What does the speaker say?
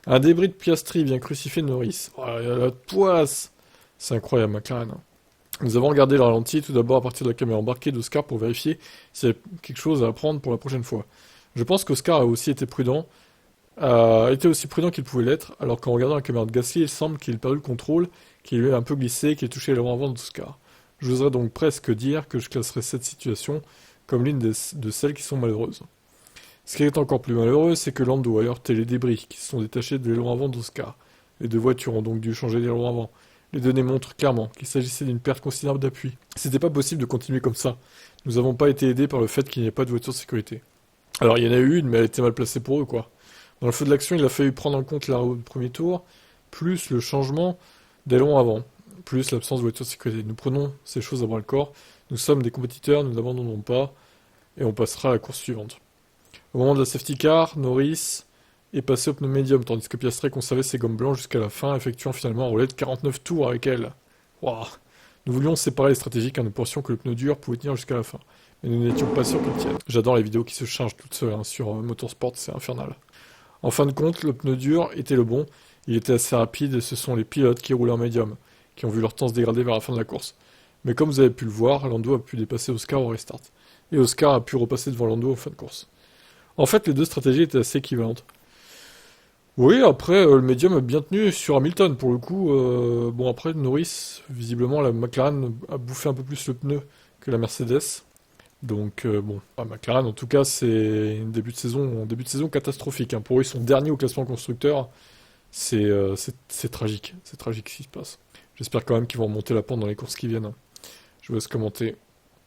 Un débris de Piastri vient crucifier Norris. Oh, la poisse. C'est incroyable, McLaren. Nous avons regardé le ralenti tout d'abord à partir de la caméra embarquée d'Oscar pour vérifier s'il y a quelque chose à apprendre pour la prochaine fois. Je pense qu'Oscar a aussi été prudent, a été aussi prudent qu'il pouvait l'être, alors qu'en regardant la caméra de Gasly, il semble qu'il ait perdu le contrôle, qu'il lui a un peu glissé, qu'il ait touché l'avant avant d'Oscar. J'oserais donc presque dire que je classerais cette situation comme l'une de celles qui sont malheureuses. Ce qui est encore plus malheureux, c'est que Lando a heurté les débris qui se sont détachés de l'aileron avant d'Oscar. Les deux voitures ont donc dû changer d'aileron avant. Les données montrent clairement qu'il s'agissait d'une perte considérable d'appui. C'était pas possible de continuer comme ça. Nous n'avons pas été aidés par le fait qu'il n'y ait pas de voiture de sécurité. Alors il y en a eu une, mais elle était mal placée pour eux, quoi. Dans le feu de l'action, il a fallu prendre en compte l'arrêt au premier tour, plus le changement d'aileron avant, plus l'absence de voiture de sécurité. Nous prenons ces choses à bras le corps. Nous sommes des compétiteurs, nous n'abandonnons pas, et on passera à la course suivante. Au moment de la safety car, Norris est passé au pneu médium, tandis que Piastri conservait ses gommes blanches jusqu'à la fin, effectuant finalement un relais de 49 tours avec elle. Waouh. Nous voulions séparer les stratégies car nous pensions que le pneu dur pouvait tenir jusqu'à la fin. Mais nous n'étions pas sûrs qu'il tienne. J'adore les vidéos qui se chargent toutes seules hein, sur Motorsport, c'est infernal. En fin de compte, le pneu dur était le bon, il était assez rapide et ce sont les pilotes qui roulaient en médium, qui ont vu leur temps se dégrader vers la fin de la course. Mais comme vous avez pu le voir, Lando a pu dépasser Oscar au restart. Et Oscar a pu repasser devant Lando en fin de course. En fait, les deux stratégies étaient assez équivalentes. Oui, après, le médium a bien tenu sur Hamilton, pour le coup. Bon, après, Norris, visiblement, la McLaren a bouffé un peu plus le pneu que la Mercedes. Donc, bon, la McLaren, en tout cas, c'est un début de saison catastrophique. Hein. Pour eux, ils sont derniers au classement constructeur. C'est tragique. C'est tragique ce qui se passe. J'espère quand même qu'ils vont remonter la pente dans les courses qui viennent. Hein. Je vous laisse commenter.